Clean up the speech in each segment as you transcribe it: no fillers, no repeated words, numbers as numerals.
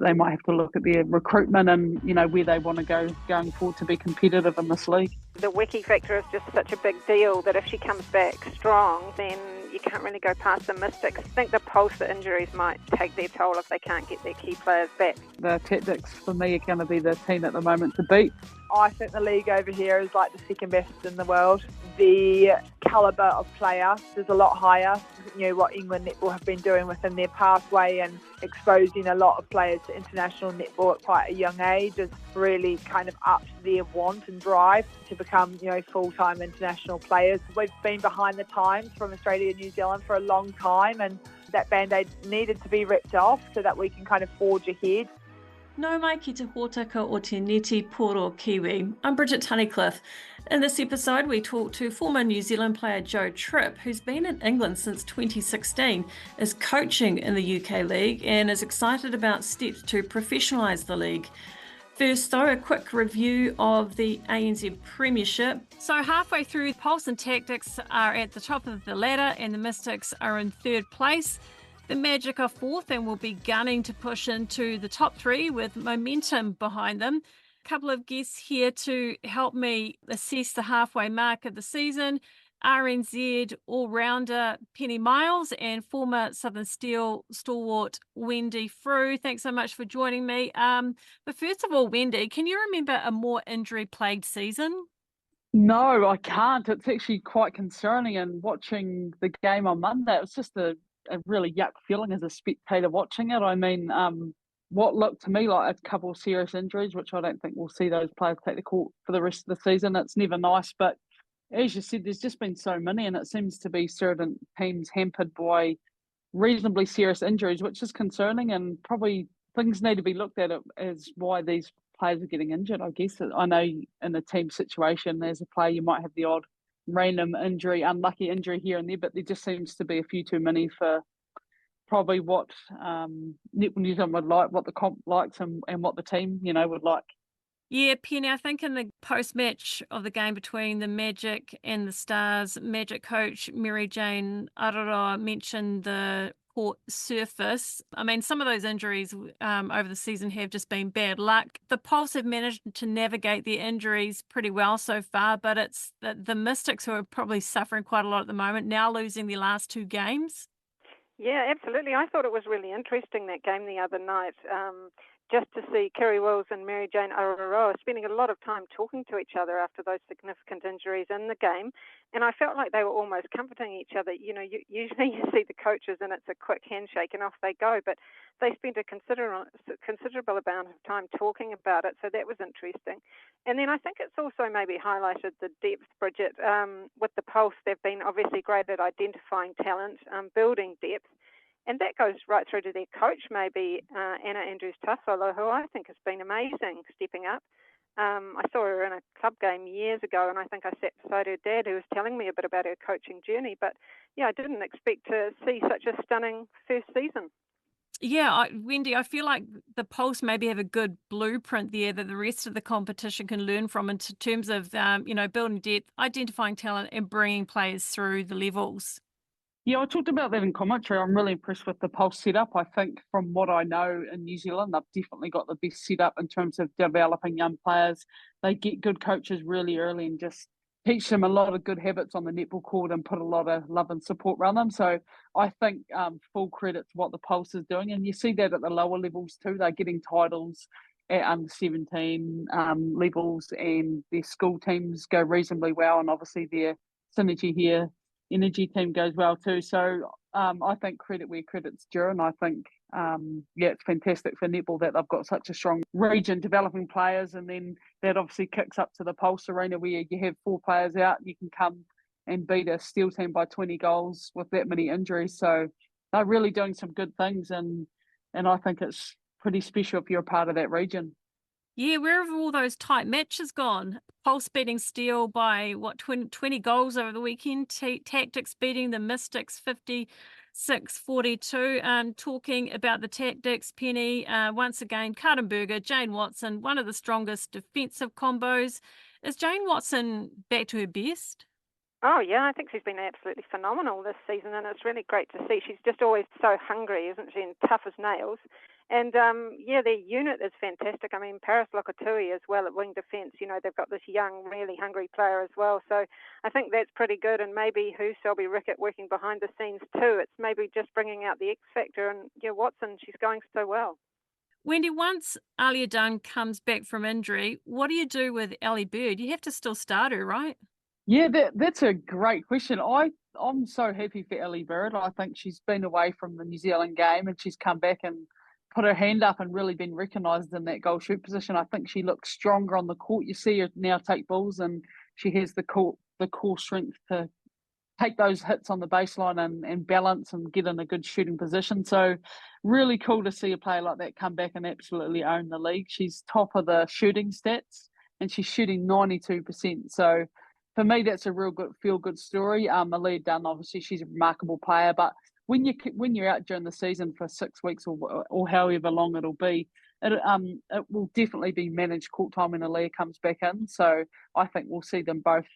they might have to look at their recruitment and, where they want to go going forward to be competitive in this league. The Wiki factor is just such a big deal that if she comes back strong, then you can't really go past the Mystics. I think the Pulse injuries might take their toll if they can't get their key players back. The Tactics, for me, are going to be the team at the moment to beat. I think the league over here is like the second best in the world. The calibre of player is a lot higher. What England netball have been doing within their pathway and exposing a lot of players to international netball at quite a young age has really kind of upped their want and drive to become, full-time international players. We've been behind the times from Australia and New Zealand for a long time, and that band-aid needed to be ripped off so that we can kind of forge ahead. No mai ki te hōtaka o te neti poro Kiwi. I'm Bridget Tunnicliffe. In this episode, we talk to former New Zealand player Jo Tripp, who's been in England since 2016, is coaching in the UK League and is excited about steps to professionalise the league. First, though, a quick review of the ANZ Premiership. So halfway through, Pulse and Tactics are at the top of the ladder and the Mystics are in third place. The Magic are fourth and will be gunning to push into the top three with momentum behind them. A couple of guests here to help me assess the halfway mark of the season. RNZ all-rounder Penny Miles and former Southern Steel stalwart Wendy Frew. Thanks so much for joining me. But first of all, Wendy, can you remember a more injury-plagued season? No, I can't. It's actually quite concerning. And watching the game on Monday, it was just a really yuck feeling as a spectator watching it. I mean, what looked to me like a couple of serious injuries, which I don't think we'll see those players take the court for the rest of the season. It's never nice, but as you said, there's just been so many, and it seems to be certain teams hampered by reasonably serious injuries, which is concerning, and probably things need to be looked at as why these players are getting injured, I guess. I know in a team situation, as a player, you might have the odd random injury, unlucky injury here and there, but there just seems to be a few too many for probably what Netball New Zealand would like, what the comp likes, and what the team, would like. Yeah, Penny, I think in the post-match of the game between the Magic and the Stars, Magic coach Mary Jane Aroa mentioned the court surface. I mean, some of those injuries over the season have just been bad luck. The Pulse have managed to navigate their injuries pretty well so far, but it's the Mystics who are probably suffering quite a lot at the moment, now losing their last two games. Yeah, absolutely. I thought it was really interesting, that game the other night. Just to see Kerry Wills and Mary Jane Aroa spending a lot of time talking to each other after those significant injuries in the game. And I felt like they were almost comforting each other. Usually you see the coaches and it's a quick handshake and off they go, but they spent a considerable amount of time talking about it. So that was interesting. And then I think it's also maybe highlighted the depth, Bridget. With the Pulse, they've been obviously great at identifying talent, building depth. And that goes right through to their coach, maybe Anna Andrews-Tassolo, who I think has been amazing stepping up. I saw her in a club game years ago, and I think I sat beside her dad, who was telling me a bit about her coaching journey. But, yeah, I didn't expect to see such a stunning first season. Yeah, Wendy, I feel like the Pulse maybe have a good blueprint there that the rest of the competition can learn from in terms of, building depth, identifying talent, and bringing players through the levels. Yeah, I talked about that in commentary. I'm really impressed with the Pulse setup. I think from what I know in New Zealand, they've definitely got the best setup in terms of developing young players. They get good coaches really early and just teach them a lot of good habits on the netball court and put a lot of love and support around them. So I think full credit to what the Pulse is doing. And you see that at the lower levels too. They're getting titles at under 17 levels, and their school teams go reasonably well. And obviously their synergy here energy team goes well too. So I think credit where credit's due, and I think it's fantastic for netball that they've got such a strong region developing players, and then that obviously kicks up to the Pulse arena where you have 4 players out and you can come and beat a Steel team by 20 goals with that many injuries. So they're really doing some good things, and I think it's pretty special if you're a part of that region. Yeah, where have all those tight matches gone? Pulse beating Steel by, 20 goals over the weekend. Tactics beating the Mystics 56-42. Talking about the Tactics, Penny, once again, Kartenberger, Jane Watson, one of the strongest defensive combos. Is Jane Watson back to her best? Oh, yeah, I think she's been absolutely phenomenal this season, and it's really great to see. She's just always so hungry, isn't she, and tough as nails. And yeah, their unit is fantastic. I mean, Paris Lokatui as well at wing defence. You know, they've got this young, really hungry player as well. So I think that's pretty good. And maybe who's Selby Rickett working behind the scenes too. It's maybe just bringing out the X factor. And yeah, Watson, she's going so well. Wendy, once Alia Dunn comes back from injury, what do you do with Ellie Bird? You have to still start her, right? Yeah, that's a great question. I'm so happy for Ellie Bird. I think she's been away from the New Zealand game and she's come back and put her hand up and really been recognised in that goal shoot position. I think she looks stronger on the court. You see her now take balls and she has the core strength to take those hits on the baseline and balance and get in a good shooting position. So really cool to see a player like that come back and absolutely own the league. She's top of the shooting stats and she's shooting 92%. So for me, that's a real good feel-good story. Alia Dunn, obviously, she's a remarkable player, but when you're out during the season for 6 weeks or however long it'll be, it will definitely be managed court time when Alia comes back in. So I think we'll see them both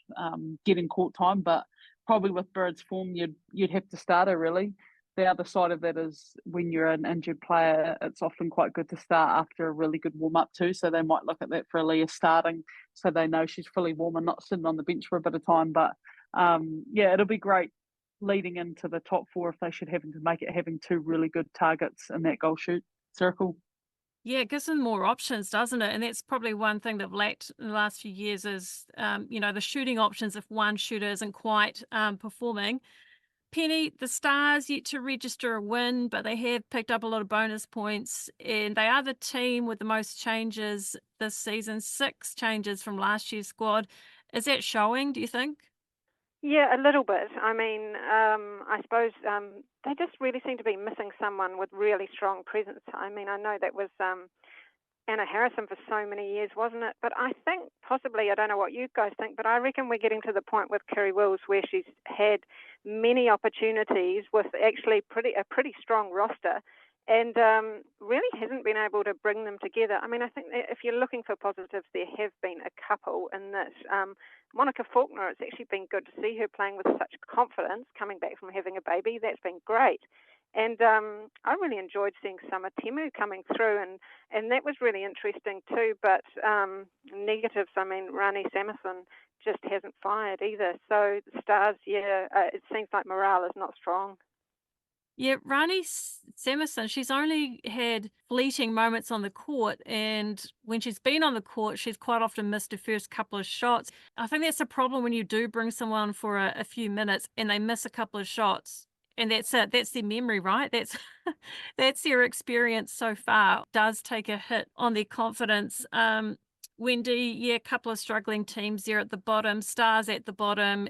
getting court time, but probably with Bird's form, you'd have to start her really. The other side of that is when you're an injured player, it's often quite good to start after a really good warm up too. So they might look at that for Aaliyah starting, so they know she's fully warm and not sitting on the bench for a bit of time. But yeah, it'll be great leading into the top four if they should happen to make it, having two really good targets in that goal shoot circle. Yeah, it gives them more options, doesn't it? And that's probably one thing they've lacked in the last few years is, the shooting options if one shooter isn't quite performing. Penny, the Stars yet to register a win, but they have picked up a lot of bonus points, and they are the team with the most changes this season, 6 changes from last year's squad. Is that showing, do you think? Yeah, a little bit. I mean, I suppose they just really seem to be missing someone with really strong presence. I mean, I know that was Anna Harrison for so many years, wasn't it? But I think possibly, I don't know what you guys think, but I reckon we're getting to the point with Kerry Wills where she's had many opportunities with actually a pretty strong roster and really hasn't been able to bring them together. I mean, I think that if you're looking for positives, there have been a couple in this. Monica Faulkner, it's actually been good to see her playing with such confidence, coming back from having a baby. That's been great. And I really enjoyed seeing Summer Temu coming through, and that was really interesting too. But negatives, I mean, Rani Samuson just hasn't fired either. So the Stars, it seems like morale is not strong. Yeah, Rani Samuson, she's only had fleeting moments on the court, and when she's been on the court, she's quite often missed her first couple of shots. I think that's a problem when you do bring someone for a few minutes and they miss a couple of shots. And that's it. That's their memory, right? That's that's their experience so far. Does take a hit on their confidence. Wendy, yeah, a couple of struggling teams there at the bottom. Stars at the bottom.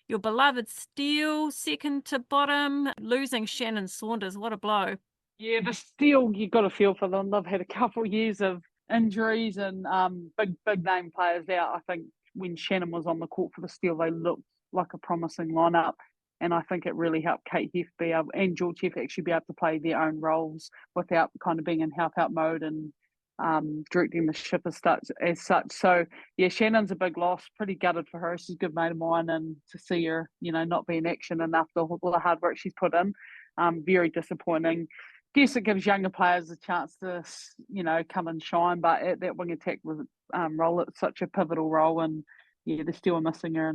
Your beloved Steel, second to bottom. Losing Shannon Saunders, what a blow. Yeah, the Steel, you've got to feel for them. They've had a couple of years of injuries and big name players out. I think when Shannon was on the court for the Steel, they looked like a promising lineup. And I think it really helped Kate Heff be able, and George Heff actually be able to play their own roles without kind of being in help-out mode and directing the ship as such. So, yeah, Shannon's a big loss. Pretty gutted for her. She's a good mate of mine. And to see her, not be in action enough, all the hard work she's put in, very disappointing. Guess it gives younger players a chance to, come and shine. But at that wing attack role, it's such a pivotal role. And, yeah, they're still missing her.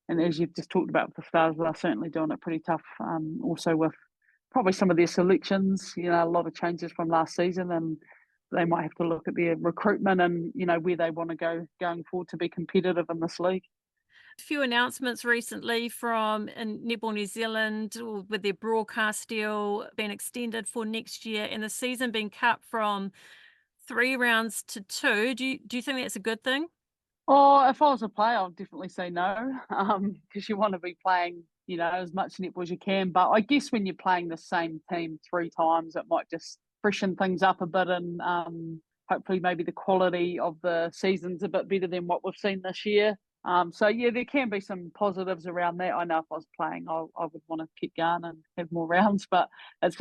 And as you've just talked about with the Stars, they're certainly doing it pretty tough. Also with probably some of their selections, a lot of changes from last season, and they might have to look at their recruitment and, where they want to go going forward to be competitive in this league. A few announcements recently from in Netball New Zealand with their broadcast deal being extended for next year and the season being cut from 3 rounds to 2. Do you think that's a good thing? Oh, if I was a player, I'd definitely say no, because you want to be playing, as much netball as you can. But I guess when you're playing the same team 3 times, it might just freshen things up a bit, and hopefully maybe the quality of the season's a bit better than what we've seen this year. So yeah, there can be some positives around that. I know if I was playing, I would want to keep going and have more rounds, but it's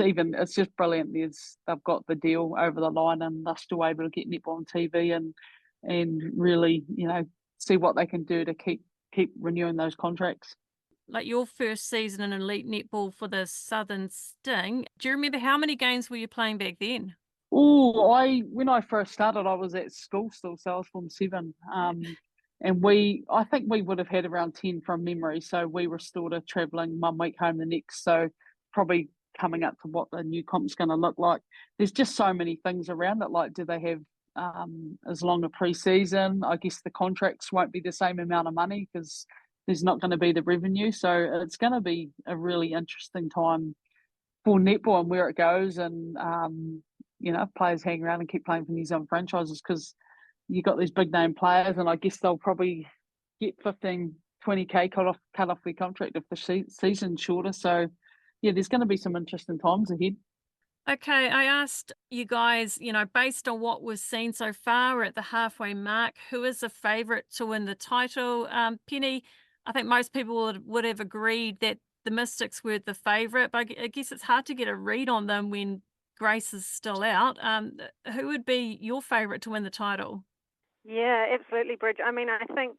just brilliant. They've got the deal over the line, and they're still able to get netball on TV and really, see what they can do to keep renewing those contracts. Like your first season in elite netball for the Southern Sting, do you remember how many games were you playing back then? When I first started, I was at school still, so I was Form 7. And I think we would have had around 10 from memory. So we were sort of travelling 1 week home the next. So probably coming up to what the new comp's going to look like. There's just so many things around it. Like, do they have as long a pre-season? I guess the contracts won't be the same amount of money because there's not going to be the revenue. So it's going to be a really interesting time for netball and where it goes. And, players hang around and keep playing for New Zealand franchises because you got these big name players, and I guess they'll probably get 15, 20K cut off their contract if the season's shorter. So, yeah, there's going to be some interesting times ahead. Okay, I asked you guys, based on what was seen so far, we're at the halfway mark, who is the favourite to win the title? Penny, I think most people would have agreed that the Mystics were the favourite, but I guess it's hard to get a read on them when Grace is still out. Who would be your favourite to win the title? Yeah, absolutely, Bridge. I mean, I think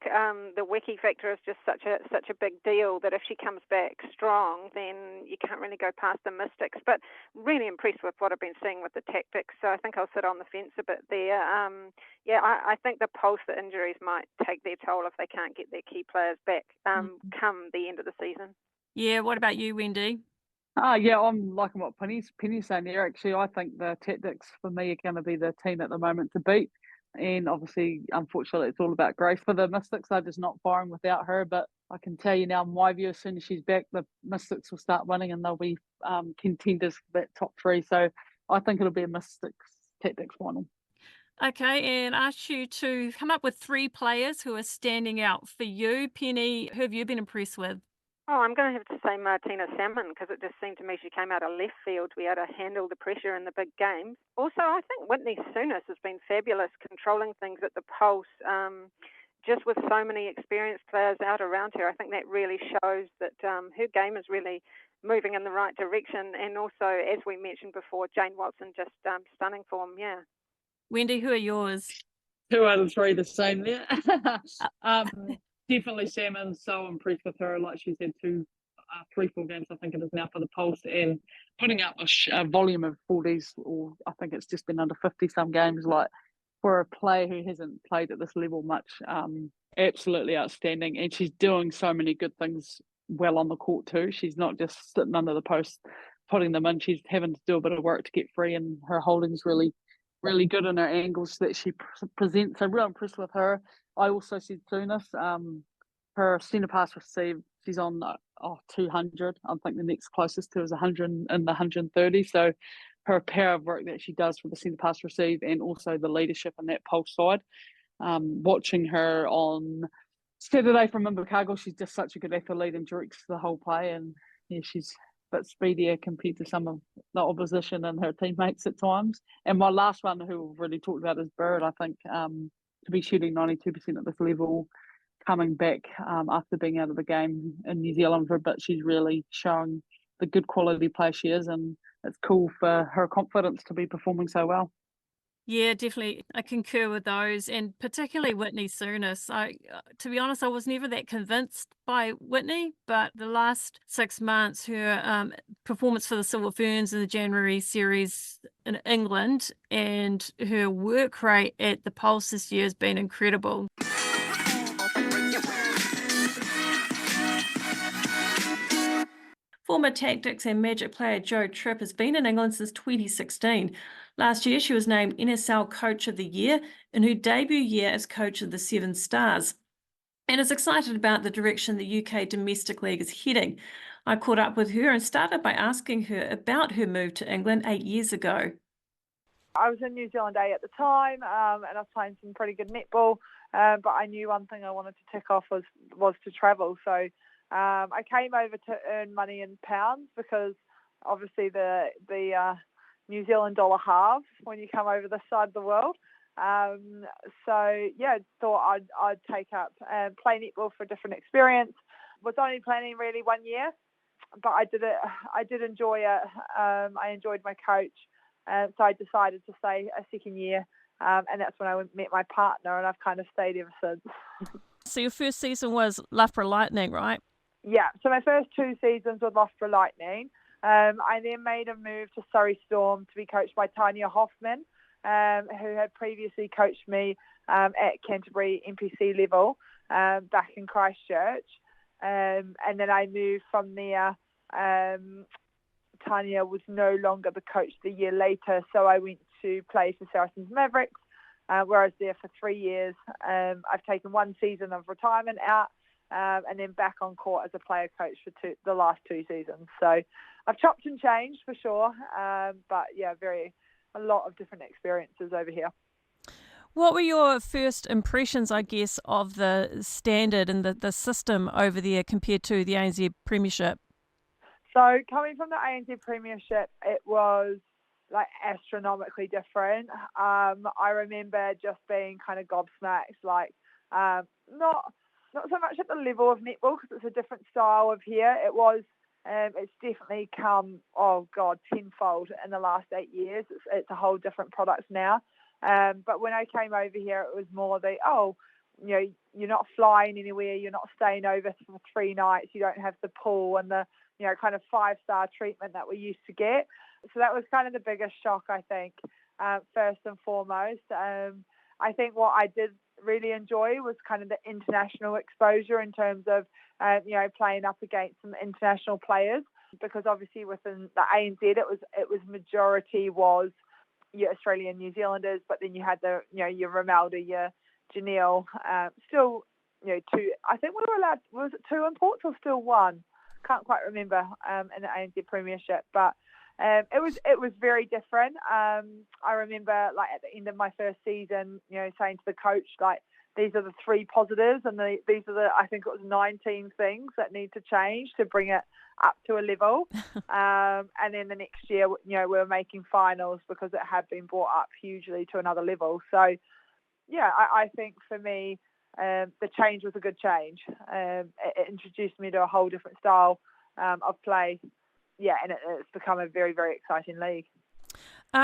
the wiki factor is just such a big deal that if she comes back strong, then you can't really go past the Mystics. But really impressed with what I've been seeing with the tactics. So I think I'll sit on the fence a bit there. I think the Pulsar injuries might take their toll if they can't get their key players back come the end of the season. Yeah, what about you, Wendy? Yeah, I'm liking what Penny's saying there. Actually, I think the tactics for me are going to be the team at the moment to beat. And obviously, unfortunately, it's all about Grace for the Mystics. They're just not firing without her. But I can tell you now, in my view, as soon as she's back, the Mystics will start winning and they'll be contenders for that top 3. So I think it'll be a Mystics tactics final. Okay, and asked you to come up with 3 players who are standing out for you. Penny, who have you been impressed with? Oh, I'm going to have to say Martina Salmon because it just seemed to me she came out of left field to be able to handle the pressure in the big games. Also, I think Whitney Souness has been fabulous controlling things at the Pulse. Just with so many experienced players out around her, I think that really shows that her game is really moving in the right direction. And also, as we mentioned before, Jane Watson just stunning form, yeah. Wendy, who are yours? 2 out of 3 the same there. Definitely Salmon, so impressed with her. Like she's had 3-4 games, I think it is now, for the Pulse, and putting up a volume of 40s, or I think it's just been under 50 some games. Like, for a player who hasn't played at this level much, absolutely outstanding. And she's doing so many good things well on the court too. She's not just sitting under the post putting them in. She's having to do a bit of work to get free, and her holding's really good in her angles that she presents. So real impressed with her. I also said Souness. Her centre pass receive, she's on 200. I think the next closest to is 100 and the 130. So her power of work that she does for the centre pass receive, and also the leadership in that Pulse side. Watching her on Saturday from Invercargill, she's just such a good athlete and directs the whole play. And yeah, she's a bit speedier compared to some of the opposition and her teammates at times. And my last one, who we've already talked about, is Bird. I think to be shooting 92% at this level, coming back after being out of the game in New Zealand for a bit, she's really showing the good quality player she is, and it's cool for her confidence to be performing so well. Yeah, definitely. I concur with those, and particularly Whitney Souness. To be honest, I was never that convinced by Whitney, but the last 6 months, her performance for the Silver Ferns in the January series in England and her work rate at the Pulse this year has been incredible. Former Tactics and Magic player Jo Tripp has been in England since 2016. Last year, she was named NSL Coach of the Year in her debut year as coach of the Seven Stars, and is excited about the direction the UK Domestic League is heading. I caught up with her and started by asking her about her move to England 8 years ago. I was in New Zealand A at the time, and I was playing some pretty good netball, but I knew one thing I wanted to tick off was to travel. So I came over to earn money in pounds because obviously the New Zealand dollar halves when you come over this side of the world. So yeah, thought I'd take up and play netball for a different experience. Was only planning really 1 year, but I did it. I did enjoy it. I enjoyed my coach, so I decided to stay a second year, and that's when I met my partner, and I've kind of stayed ever since. So your first season was Loughborough Lightning, right? Yeah, so my first 2 seasons with Loughborough Lightning, I then made a move to Surrey Storm to be coached by Tanya Hoffman, who had previously coached me at Canterbury NPC level back in Christchurch. And then I moved from there. Tanya was no longer the coach the year later, so I went to play for Saracens Mavericks, where I was there for 3 years. I've taken 1 season of retirement out, and then back on court as a player coach for the last 2 seasons. So I've chopped and changed for sure, but yeah, a lot of different experiences over here. What were your first impressions, I guess, of the standard and the system over there compared to the ANZ Premiership? So coming from the ANZ Premiership, it was like astronomically different. I remember just being kind of gobsmacked, like not so much at the level of netball because it's a different style of here. It's definitely come, tenfold in the last 8 years. It's a whole different product now. But when I came over here, it was more you're not flying anywhere, you're not staying over for 3 nights, you don't have the pool and the kind of 5-star treatment that we used to get. So that was kind of the biggest shock, I think, first and foremost. I think what I did really enjoy was kind of the international exposure in terms of, playing up against some international players, because obviously within the ANZ, it was majority was your Australian, New Zealanders, but then you had your Romelda, your Janelle, still, 2, I think we were allowed, was it 2 imports or still 1? Can't quite remember in the ANZ Premiership, but it was very different. I remember like at the end of my first season, saying to the coach, like, these are the 3 positives and these are I think it was 19 things that need to change to bring it up to a level. And then the next year, we were making finals because it had been brought up hugely to another level. So, yeah, I think for me, the change was a good change. It introduced me to a whole different style of play. Yeah, and it's become a very, very exciting league.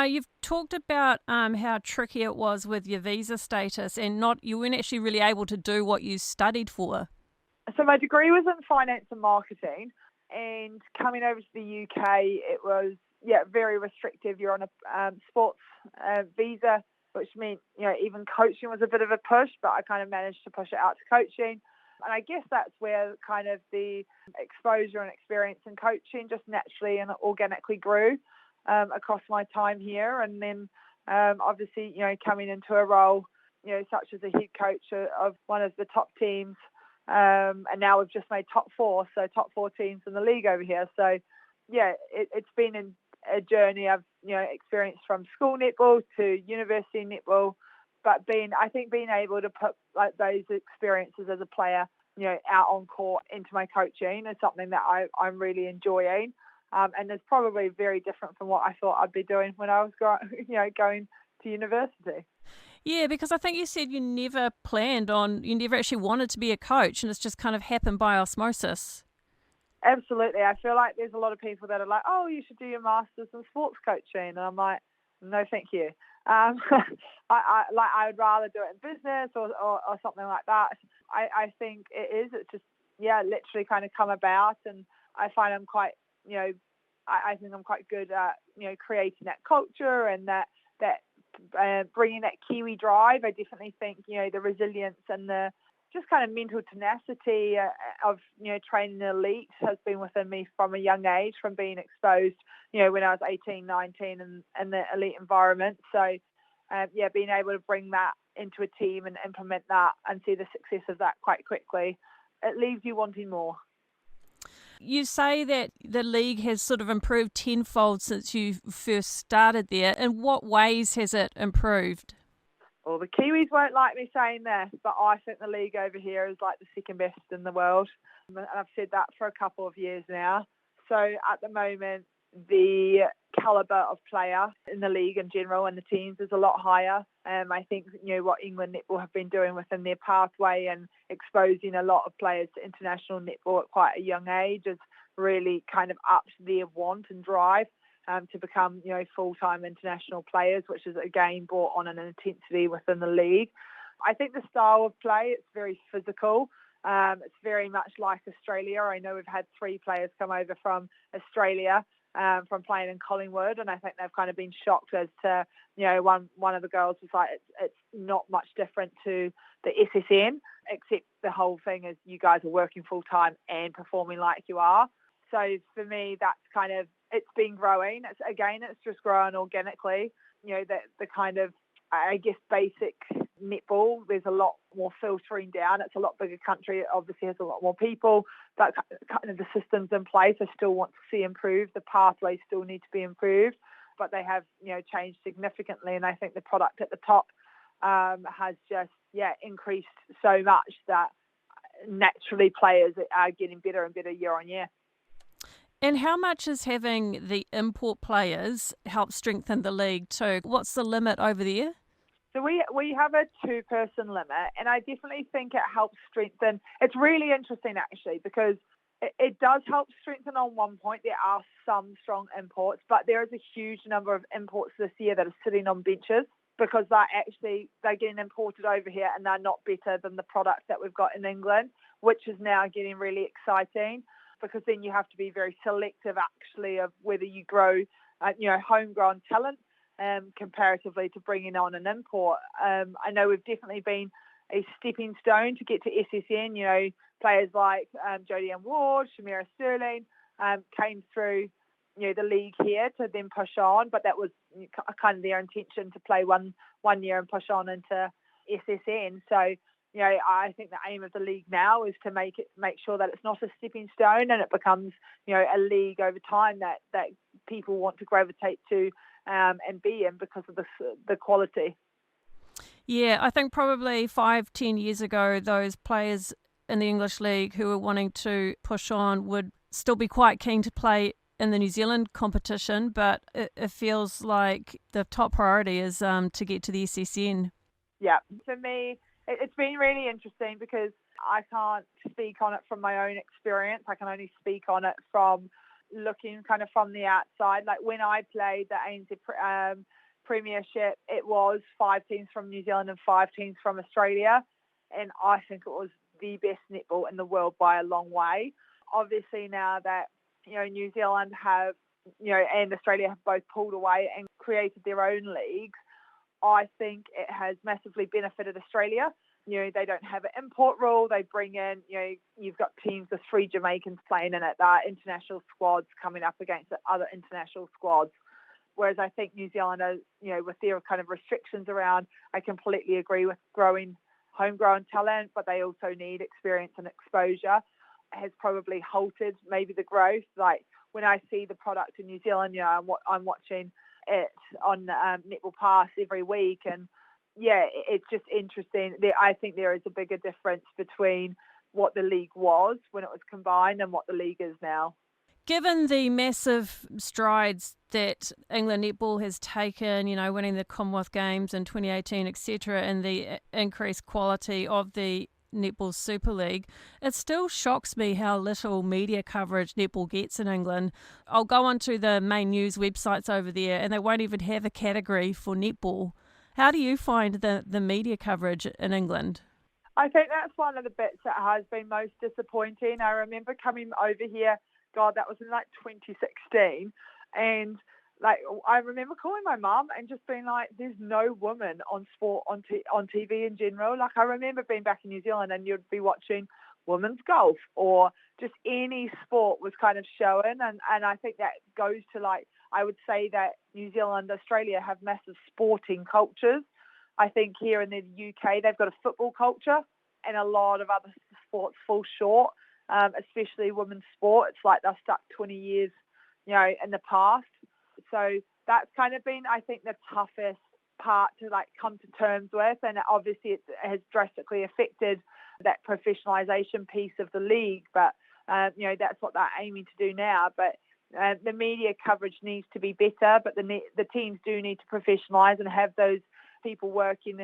You've talked about how tricky it was with your visa status and you weren't actually really able to do what you studied for. So my degree was in finance and marketing, and coming over to the UK, it was, very restrictive. You're on a sports visa, which meant, even coaching was a bit of a push, but I kind of managed to push it out to coaching. And I guess that's where kind of the exposure and experience in coaching just naturally and organically grew across my time here. And then obviously, coming into a role, such as a head coach of one of the top teams. And now we've just made top 4, so top 4 teams in the league over here. So, yeah, it's been a journey I've, experienced from school netball to university netball. But being able to put like those experiences as a player, out on court into my coaching is something that I'm really enjoying. And it's probably very different from what I thought I'd be doing when I was going to university. Yeah, because I think you said you never actually wanted to be a coach, and it's just kind of happened by osmosis. Absolutely. I feel like there's a lot of people that are like, oh, you should do your master's in sports coaching. And I'm like, no, thank you. I would rather do it in business or something like that. I think it's just, literally kind of come about. And I find I'm quite, I think I'm quite good at, creating that culture and that bringing that Kiwi drive. I definitely think, the resilience and the just kind of mental tenacity of, training the elite has been within me from a young age, from being exposed, when I was 18, 19 in the elite environment. So, being able to bring that into a team and implement that and see the success of that quite quickly, it leaves you wanting more. You say that the league has sort of improved tenfold since you first started there. In what ways has it improved? Well, the Kiwis won't like me saying this, but I think the league over here is like the second best in the world. And I've said that for a couple of years now. So at the moment, the calibre of player in the league in general and the teams is a lot higher. I think, what England Netball have been doing within their pathway and exposing a lot of players to international netball at quite a young age has really kind of upped their want and drive to become, full-time international players, which is again brought on an intensity within the league. I think the style of play, it's very physical. It's very much like Australia. I know we've had 3 players come over from Australia. from playing in Collingwood, and I think they've kind of been shocked as to, one of the girls was like, it's not much different to the SSN, except the whole thing is you guys are working full time and performing like you are. So for me, that's kind of, it's been growing. It's just growing organically. The kind of, I guess, basic netball, there's a lot more filtering down. It's a lot bigger country. It obviously has a lot more people, but kind of the systems in place I still want to see improved. The pathways still need to be improved, but they have, changed significantly. And I think the product at the top has just, increased so much that naturally players are getting better and better year on year. And how much is having the import players help strengthen the league too? What's the limit over there? So we have a 2-person limit, and I definitely think it helps strengthen. It's really interesting, actually, because it does help strengthen on one point. There are some strong imports, but there is a huge number of imports this year that are sitting on benches because they're getting imported over here and they're not better than the product that we've got in England, which is now getting really exciting because then you have to be very selective, actually, of whether you grow, homegrown talent comparatively to bringing on an import. I know we've definitely been a stepping stone to get to SSN. Players like Jodie Ann Ward, Shamira Sterling came through the league here to then push on, but that was kind of their intention to play one year and push on into SSN. So I think the aim of the league now is to make sure that it's not a stepping stone and it becomes a league over time that people want to gravitate to and be in because of the quality. Yeah, I think probably 5-10 years ago, those players in the English League who were wanting to push on would still be quite keen to play in the New Zealand competition, but it feels like the top priority is to get to the SSN. Yeah, for me, it's been really interesting because I can't speak on it from my own experience. I can only speak on it from looking kind of from the outside. Like when I played the ANZ Premiership, it was 5 teams from New Zealand and 5 teams from Australia, and I think it was the best netball in the world by a long way. Obviously now that New Zealand have and Australia have both pulled away and created their own leagues, I think it has massively benefited Australia. They don't have an import rule. They bring in, you've got teams with 3 Jamaicans playing in it. There are international squads coming up against other international squads. Whereas I think New Zealand, with their kind of restrictions around, I completely agree with growing homegrown talent, but they also need experience and exposure, has probably halted maybe the growth. Like when I see the product in New Zealand, I'm watching it on Netball Pass every week, and it's just interesting. I think there is a bigger difference between what the league was when it was combined and what the league is now. Given the massive strides that England netball has taken, winning the Commonwealth Games in 2018, etc., and the increased quality of the Netball Super League, it still shocks me how little media coverage netball gets in England. I'll go onto the main news websites over there and they won't even have a category for netball. How do you find the media coverage in England? I think that's one of the bits that has been most disappointing. I remember coming over here, that was in 2016, and I remember calling my mum and just being like, there's no woman on sport on TV in general. Like I remember being back in New Zealand and you'd be watching women's golf or just any sport was kind of showing, and I think that goes to I would say that New Zealand, Australia have massive sporting cultures. I think here in the UK they've got a football culture and a lot of other sports fall short. Especially women's sport, it's like they're stuck 20 years, in the past. So that's kind of been, I think, the toughest part to come to terms with, and obviously it has drastically affected that professionalization piece of the league. But that's what they're aiming to do now. But the media coverage needs to be better. But the teams do need to professionalize and have those people working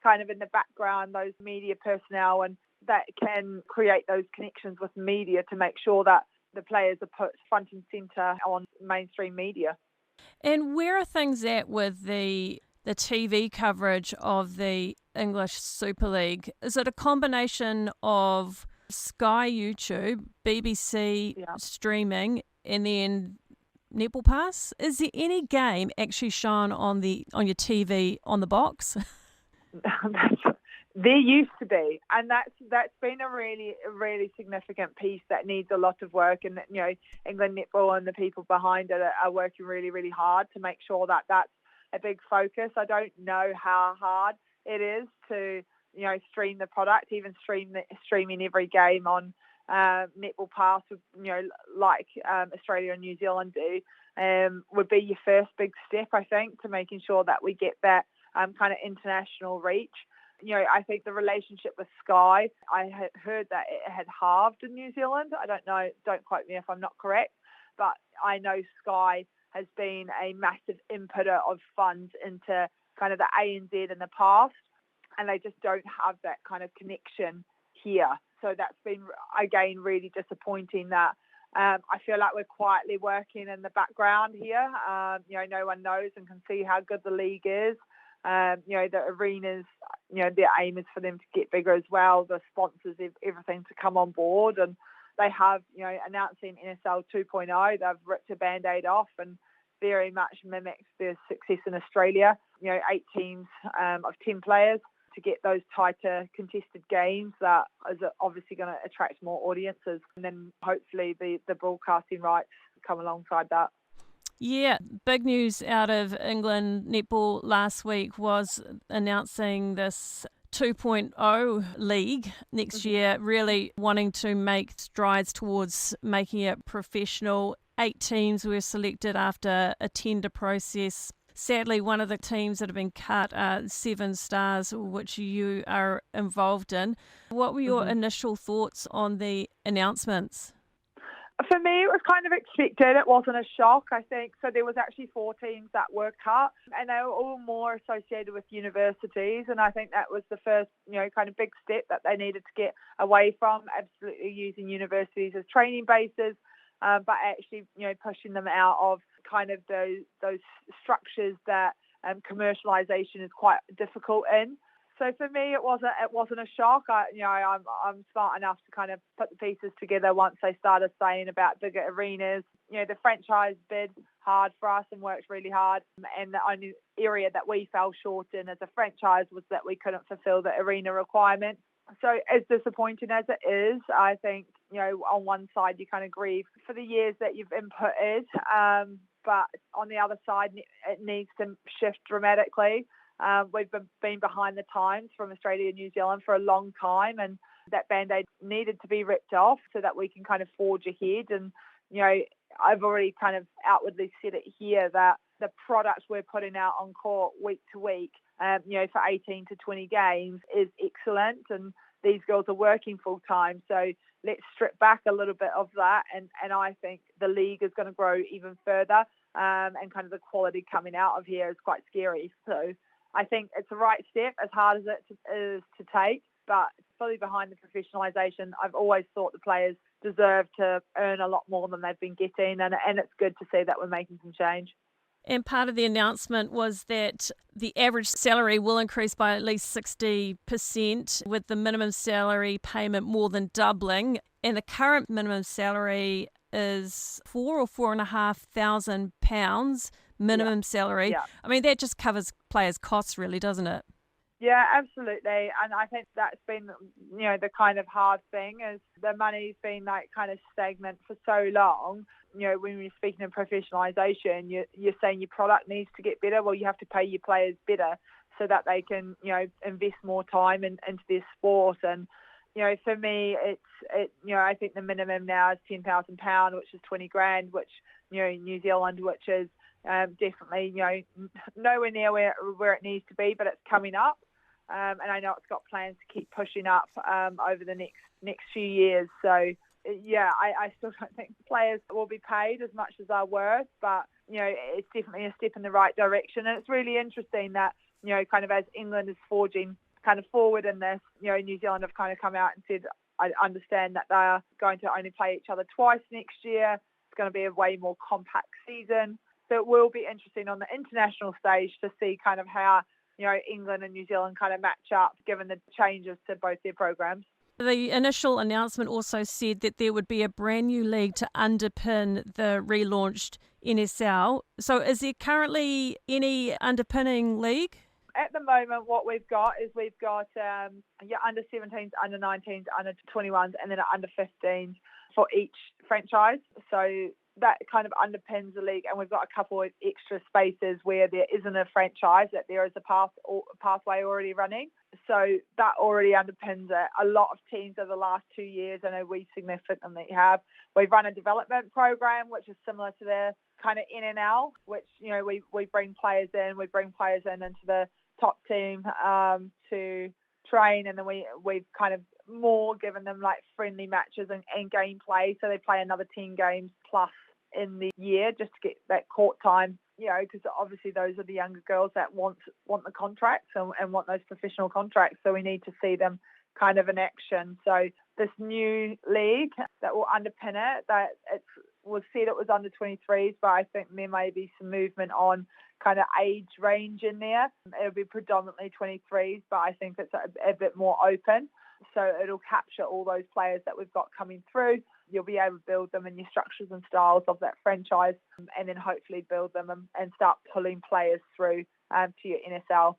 kind of in the background, those media personnel, and that can create those connections with media to make sure that the players are put front and centre on mainstream media. And where are things at with the TV coverage of the English Super League? Is it a combination of Sky YouTube, BBC streaming, and then Netball Pass. Is there any game actually shown on your TV on the box? There used to be, and that's been a really significant piece that needs a lot of work. And England Netball and the people behind it are working really hard to make sure that that's a big focus. I don't know how hard it is to stream the product, even streaming every game on Netball Pass, like Australia and New Zealand do, would be your first big step, I think, to making sure that we get that kind of international reach. I think the relationship with Sky, I had heard that it had halved in New Zealand. I don't know, don't quote me if I'm not correct, but I know Sky has been a massive inputter of funds into kind of the ANZ in the past, and they just don't have that kind of connection here. So that's been, again, really disappointing that I feel like we're quietly working in the background here. No one knows and can see how good the league is. The arenas, their aim is for them to get bigger as well. The sponsors, everything to come on board. And they have, announcing NSL 2.0, they've ripped a Band-Aid off and very much mimics their success in Australia. 8 teams of 10 players to get those tighter contested games that is obviously going to attract more audiences. And then hopefully the broadcasting rights come alongside that. Yeah, big news out of England Netball last week was announcing this 2.0 league next year, really wanting to make strides towards making it professional. 8 teams were selected after a tender process. Sadly, one of the teams that have been cut are 7 Stars, which you are involved in. What were your initial thoughts on the announcements? For me, it was kind of expected. It wasn't a shock, I think. So there was actually 4 teams that were cut, and they were all more associated with universities. And I think that was the first, kind of big step that they needed to get away from, absolutely using universities as training bases, but actually, pushing them out of kind of those structures that commercialization is quite difficult in. So for me, it wasn't a shock. I'm smart enough to kind of put the pieces together once they started saying about bigger arenas. The franchise bid hard for us and worked really hard. And the only area that we fell short in as a franchise was that we couldn't fulfill the arena requirements. So as disappointing as it is, I think, on one side you kind of grieve for the years that you've inputted, but on the other side it needs to shift dramatically. We've been behind the times from Australia and New Zealand for a long time, and that Band-Aid needed to be ripped off so that we can kind of forge ahead. And, I've already kind of outwardly said it here that the product we're putting out on court week to week, for 18 to 20 games is excellent, and these girls are working full time. So let's strip back a little bit of that, and I think the league is going to grow even further, and kind of the quality coming out of here is quite scary. So I think it's the right step, as hard as it is to take, but fully behind the professionalisation. I've always thought the players deserve to earn a lot more than they've been getting, and it's good to see that we're making some change. And part of the announcement was that the average salary will increase by at least 60%, with the minimum salary payment more than doubling. And the current minimum salary is £4,000 or £4,500 minimum salary. Yeah. I mean, that just covers players' costs, really, doesn't it? Yeah, absolutely. And I think that's been, the kind of hard thing is the money's been like kind of stagnant for so long. When you're speaking of professionalisation, you're saying your product needs to get better. Well, you have to pay your players better so that they can, invest more time into their sport. And, for me, I think the minimum now is £10,000, which is 20 grand, which, in New Zealand, which is definitely, nowhere near where it needs to be, but it's coming up. And I know it's got plans to keep pushing up over the next few years. So, yeah, I still don't think players will be paid as much as they're worth, but, it's definitely a step in the right direction. And it's really interesting that, kind of as England is forging kind of forward in this, New Zealand have kind of come out and said, I understand that they are going to only play each other twice next year. It's going to be a way more compact season. So it will be interesting on the international stage to see kind of how, England and New Zealand kind of match up given the changes to both their programs. The initial announcement also said that there would be a brand new league to underpin the relaunched NSL. So is there currently any underpinning league? At the moment, what we've got under 17s, under 19s, under 21s, and then under 15s for each franchise. So that kind of underpins the league, and we've got a couple of extra spaces where there isn't a franchise, that there is a pathway already running. So that already underpins it. A lot of teams over the last 2 years, I know we significantly have. We've run a development program, which is similar to the kind of NNL, which, you know, we bring players in. We bring players into the top team to train, and then we've kind of more given them like friendly matches and game play. So they play another 10 games plus in the year just to get that court time, you know, because obviously those are the younger girls that want the contracts and want those professional contracts. So we need to see them kind of in action. So this new league that will underpin it, that it was said it was under 23s, but I think there may be some movement on kind of age range in there. It'll be predominantly 23s, but I think it's a bit more open. So it'll capture all those players that we've got coming through. You'll be able to build them in your structures and styles of that franchise, and then hopefully build them and start pulling players through to your NSL.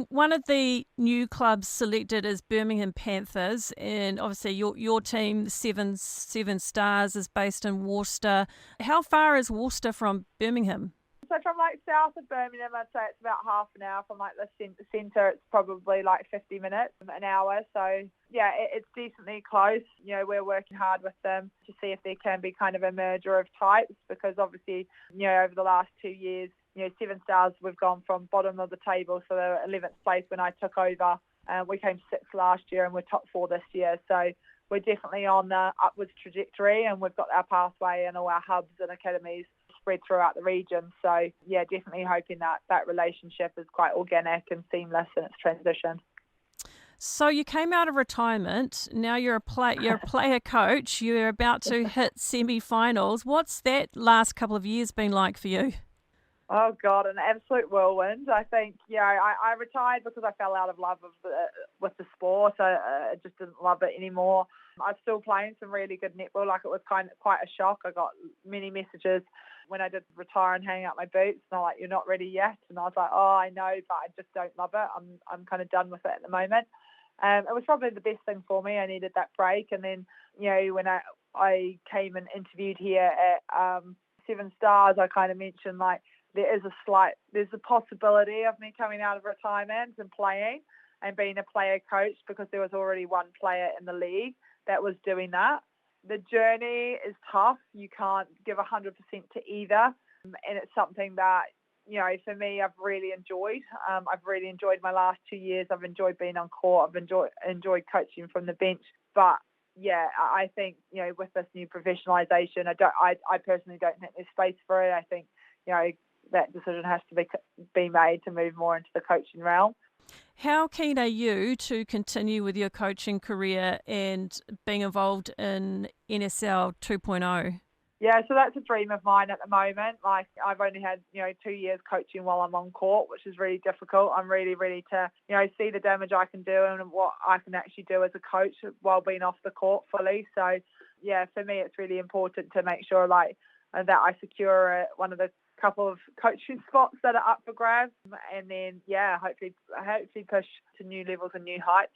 One of the new clubs selected is Birmingham Panthers, and obviously your team, Seven Stars, is based in Worcester. How far is Worcester from Birmingham? So from like south of Birmingham, I'd say it's about half an hour. From like the centre, it's probably like 50 minutes, an hour. So yeah, it's decently close. You know, we're working hard with them to see if there can be kind of a merger of types, because obviously, you know, over the last 2 years, you know, Seven Stars, we've gone from bottom of the table, so they were 11th place when I took over. We came 6th last year, and we're top 4 this year. So we're definitely on the upwards trajectory, and we've got our pathway and all our hubs and academies spread throughout the region. So yeah, definitely hoping that relationship is quite organic and seamless in its transition. So you came out of retirement. Now you're a player coach. You're about to hit semi-finals. What's that last couple of years been like for you? Oh God, an absolute whirlwind. I think, I retired because I fell out of love with the sport. I just didn't love it anymore. I'm still playing some really good netball. Like, it was quite a shock. I got many messages when I did retire and hang up my boots, and they're like, "You're not ready yet." And I was like, "Oh, I know, but I just don't love it. I'm kind of done with it at the moment." It was probably the best thing for me. I needed that break, and then, you know, when I came and interviewed here at Seven Stars, I kind of mentioned like there's a possibility of me coming out of retirement and playing and being a player coach, because there was already one player in the league that was doing that. The journey is tough. You can't give 100% to either. And it's something that, you know, for me, I've really enjoyed. I've really enjoyed my last 2 years. I've enjoyed being on court. I've enjoyed coaching from the bench. But yeah, I think, you know, with this new professionalisation, I personally don't think there's space for it. I think, you know, that decision has to be made to move more into the coaching realm. How keen are you to continue with your coaching career and being involved in NSL 2.0? Yeah, so that's a dream of mine at the moment. Like, I've only had, you know, 2 years coaching while I'm on court, which is really difficult. I'm really ready to, you know, see the damage I can do and what I can actually do as a coach while being off the court fully. So yeah, for me, it's really important to make sure like that I secure one of the couple of coaching spots that are up for grabs, and then yeah, hopefully push to new levels and new heights.